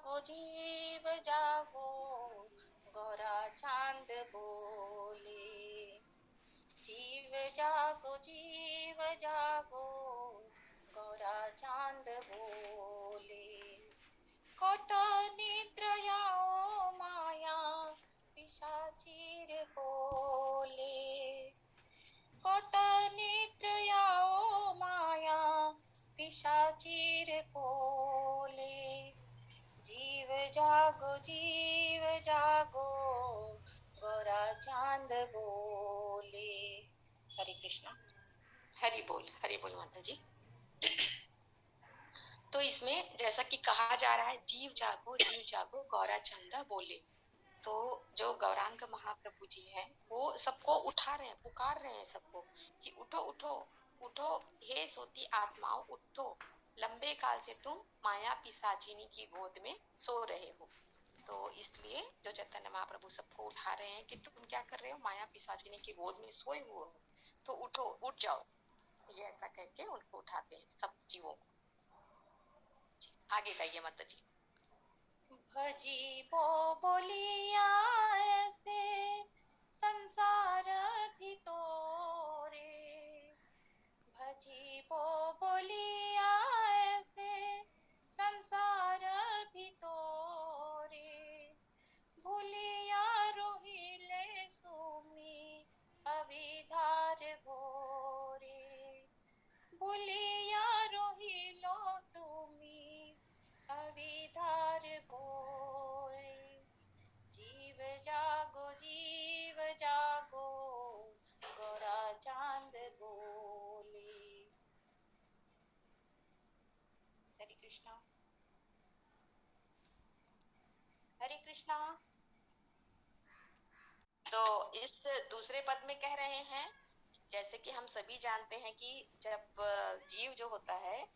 जागो जीव जागो, गोरा चांद बोले। जीव जागो, गोरा चांद बोले। কত নিদ্রয়াও মায়া পিশাচির কোলে। কত নিদ্রয়াও মায়া পিশাচির কোলে। जीव जागो, गोरा चांद बोले। हरे कृष्णा। हरि बोल माता जी। तो इसमें जैसा कि कहा जा रहा है, जीव जागो गौरा चंदा बोले। तो जो गौरांग महाप्रभु जी हैं वो सबको उठा रहे हैं, पुकार रहे हैं सबको कि उठो उठो उठो, हे सोती आत्माओं उठो, लंबे काल से तुम माया पिशाचिनी की गोद में सो रहे हो। तो इसलिए जो चैतन्य महाप्रभु सबको उठा रहे हैं कि तुम क्या कर रहे हो, माया पिशाचिनी की गोद में सोए हुए हो, तो उठो, उठ जाओ। ये ऐसा कह के उनको उठाते हैं सब जीवों को। आगे कहिए माता जी। भजीबो बोलिया ऐसे संसार भी तोरे। भजीबो बोलिया ऐसे संसार भी तोरे। भूलिया रोहिले सुमी अविधार भोरे। भूलिया रोहिलो तुमी अविधार भोरे। जीव जागो, गोरा चांद बोले। हरे कृष्णा। हरे कृष्णा। तो इस दूसरे पद में कह रहे हैं, जैसे कि हम सभी जानते हैं कि जब जीव जो होता है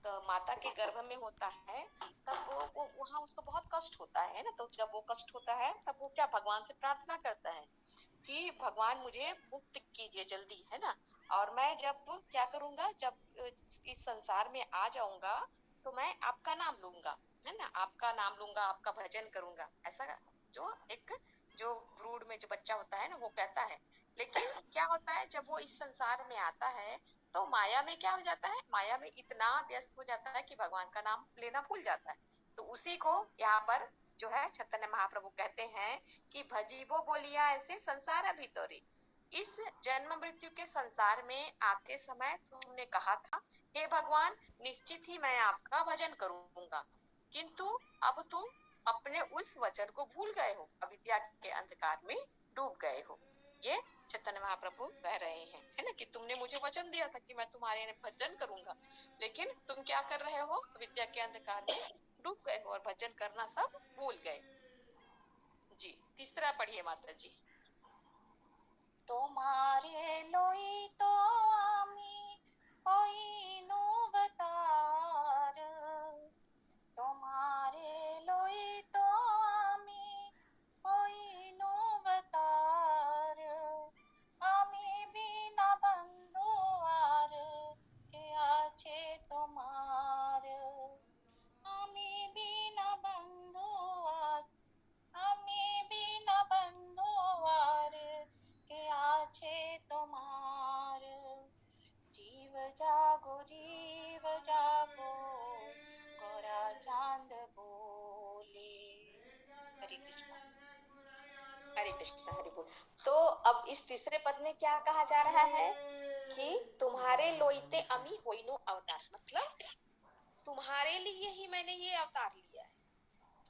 तो माता के गर्भ में होता है, तब वो वहाँ उसको बहुत कष्ट होता है ना। तो जब वो कष्ट होता है तब वो क्या भगवान से प्रार्थना करता है कि भगवान मुझे मुक्त कीजिए जल्दी, है ना। और मैं जब क्या करूंगा, जब इस संसार में आ जाऊंगा तो मैं आपका नाम लूंगा, है ना, आपका नाम लूंगा, आपका भजन करूंगा। ऐसा जो एक जो ब्रूड में जो बच्चा होता है ना वो कहता है। लेकिन क्या होता है जब वो इस संसार में आता है तो माया में क्या हो जाता है, माया में इतना व्यस्त हो जाता है कि भगवान का नाम लेना भूल जाता है। तो उसी को यहाँ पर जो है चैतन्य महाप्रभु कहते हैं कि भजीबो बोलिया ऐसे संसार भीतरी। इस जन्म मृत्यु के संसार में आते समय तुमने कहा था, हे भगवान निश्चित ही मैं आपका भजन करूंगा, किंतु अब तुम अपने उस वचन को भूल गए हो, अविद्या के अंधकार में डूब गए हो। ये चैतन्य महाप्रभु कह रहे हैं, है ना, कि तुमने मुझे वचन दिया था कि मैं तुम्हारे भजन करूंगा, लेकिन तुम क्या कर रहे हो, विद्या के अंधकार में डूब गए हो और भजन करना सब भूल गए। जी तीसरा पढ़िए माता जी। तुम्हारे लोई तो आमी होइनु अवतार। तुम्हारे लोई तो आमी होइनु अवतार। आमी बिना बंधु आर के आछे तुम्हार। आमी बिना बंधु आर, आमी बिना बंधु आर के आछे तुम्हार। जीव जागो, गोरा चांद बोले। हरे कृष्णा। हरे कृष्णा। हरि बोल। तो अब इस तीसरे पद में क्या कहा जा रहा है कि तुम्हारे लोइते अमी होइनो अवतार, मतलब तुम्हारे लिए ही मैंने ये अवतार लिया है,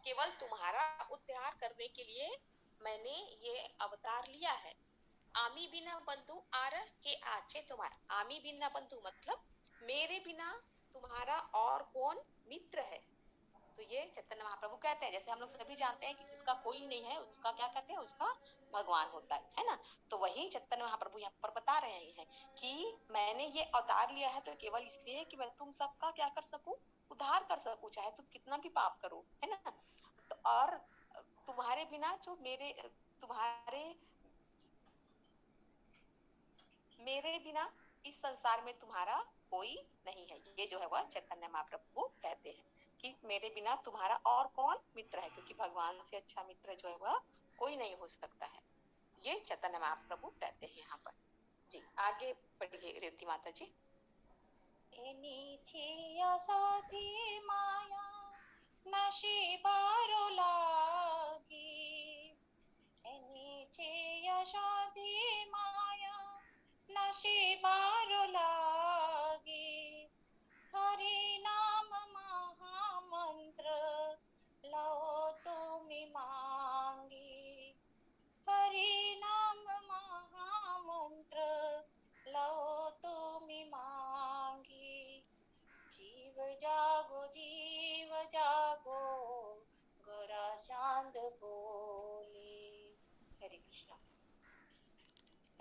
केवल तुम्हारा उद्धार करने के लिए मैंने ये अवतार लिया है। आमी बिना बंधु आर के आचे तुम्हारा। आमी बिना बंधु मतलब मेरे बिना तुम्हारा और कौन मित्र है। तो ये चैतन्य महाप्रभु कहते हैं, जैसे हम लोग सभी जानते हैं कि जिसका कोई नहीं है उसका क्या कहते हैं, उसका भगवान होता है ना। तो वही चैतन्य महाप्रभु यहाँ पर बता रहे हैं कि मैंने ये अवतार लिया है तो केवल इसलिए कि मैं तुम सबका क्या कर सकूं, उद्धार कर सकूं, चाहे तुम कितना भी पाप करो, है ना। तो और तुम्हारे बिना जो तुम्हारे मेरे बिना इस संसार में तुम्हारा कोई नहीं है। ये जो है वह चैतन्य महाप्रभु कहते हैं। कि मेरे बिना तुम्हारा और कौन मित्र है, क्योंकि भगवान से अच्छा मित्र जो है वह कोई नहीं हो सकता है। ये चैतन्य महाप्रभु कहते हैं यहाँ पर। जी आगे पढ़िए रेवती माता जी। एनी यशोधि माया नशी बारो लागी, एनी यशोधि माया नशी बारो लागी, हरि नाम महामंत्र लो तुमि मांगी, हरि नाम महामंत्र लो तुमि मांगी, जीव जागो गोरा चांद बोले। हरे कृष्णा।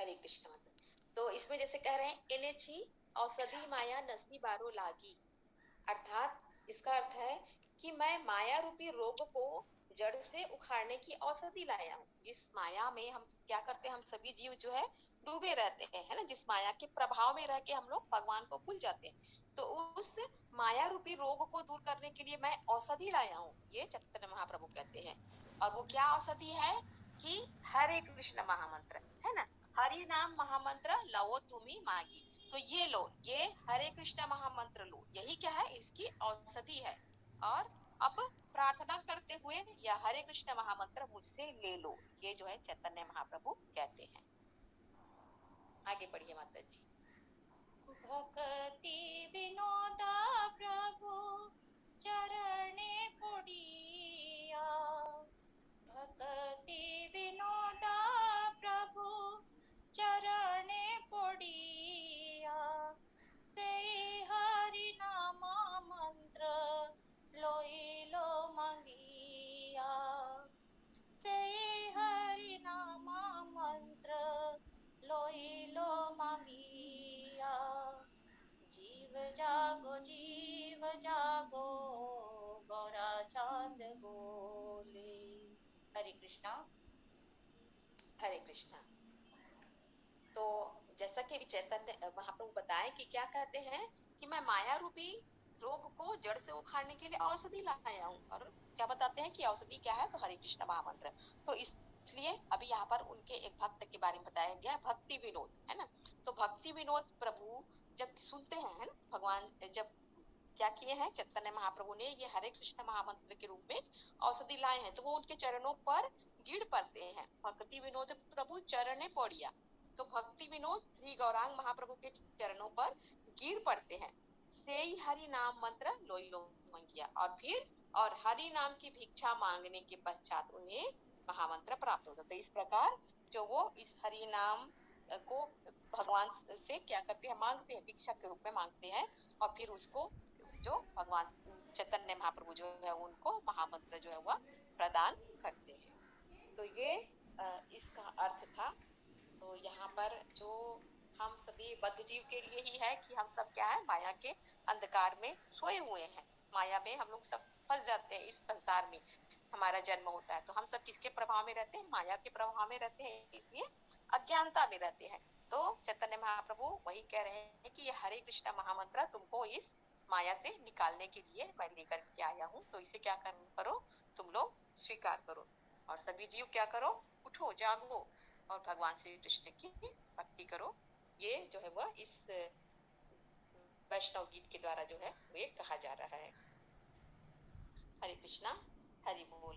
हरे कृष्ण माता। तो इसमें जैसे कह रहे हैं एनेची औषधि माया नसी बारो लागी, अर्थात इसका अर्थ है कि मैं माया रूपी रोग को जड़ से उखाड़ने की औषधि लाया हूँ। जिस माया में हम क्या करते हैं, हम सभी जीव जो है डूबे रहते हैं, है ना, जिस माया के प्रभाव में रह के हम लोग भगवान को भूल जाते हैं, तो उस माया रूपी रोग को दूर करने के लिए मैं औषधि लाया हूँ, ये चैतन्य महाप्रभु कहते हैं। और वो क्या औषधि है कि हरे कृष्ण महामंत्र, है ना, हरि नाम महामंत्र लवो तुम्ही मागी, तो ये लो, ये हरे कृष्ण महामंत्र लो, यही क्या है, इसकी औषधि है। और अब प्रार्थना करते हुए यह हरे कृष्ण महामंत्र मुझसे ले लो, ये जो है चैतन्य महाप्रभु कहते हैं। आगे पढ़िए माता जी। भक्ति विनोदा प्रभु चरणे पुड़िया, भक्ति विनोदा प्रभु चरणे पुड़िया, से हरि नाम मंत्र लोइलो मंगिया, से हरि नाम मंत्र लोइलो मंगिया, जीव जागो गौरा चांद बोले। हरे कृष्णा। हरे कृष्णा। तो जैसा कि चैतन्य महाप्रभु बताए कि क्या कहते हैं कि मैं माया रूपी रोग को जड़ से उखाड़ने के लिए औषधि लाया हूँ, और क्या बताते हैं कि औषधि क्या है, तो हरे कृष्ण महामंत्र। तो इसलिए अभी यहाँ पर उनके एक भक्त के बारे में बताया गया, भक्ति विनोद, है ना। तो भक्ति विनोद प्रभु जब सुनते हैं, है ना, भगवान जब क्या किए हैं, चैतन्य महाप्रभु ने ये हरे कृष्ण महामंत्र के रूप में औषधि लाए हैं, तो वो उनके चरणों पर गिर पड़ते हैं। भक्ति विनोद प्रभु चरणे पड़िया, तो भक्ति विनोद श्री गौरांग महाप्रभु के चरणों पर गिर पड़ते हैं। से ही हरि नाम मंत्र लोइलो मंगिया, और फिर और हरि नाम की भिक्षा मांगने के पश्चात उन्हें महामंत्र प्राप्त होता। तो इस प्रकार जो वो इस हरि नाम को भगवान से क्या करते हैं, मांगते हैं, भिक्षा के रूप में मांगते हैं, और फिर उसको जो भगवान चैतन्य महाप्रभु जो है उनको महामंत्र जो है वह प्रदान करते हैं। तो ये इसका अर्थ था। तो यहाँ पर जो हम सभी बद्ध जीव के लिए ही है कि हम सब क्या है, माया के अंधकार में सोए हुए हैं, माया में हम लोग सब फंस जाते हैं। इस संसार में हमारा जन्म होता है तो हम सब किसके प्रभाव में रहते हैं, माया के प्रभाव में रहते हैं, इसलिए अज्ञानता में रहते हैं। तो चैतन्य महाप्रभु वही कह रहे हैं कि ये हरे कृष्ण महामंत्र तुमको इस माया से निकालने के लिए मैं लेकर के आया हूँ, तो इसे क्या करो, तुम लोग स्वीकार करो, और सभी जीव क्या करो, उठो, जागो, और भगवान श्री कृष्ण की भक्ति करो। ये जो है वह इस वैष्णव गीत के द्वारा जो है वो कहा जा रहा है। हरे कृष्णा, हरि बोल।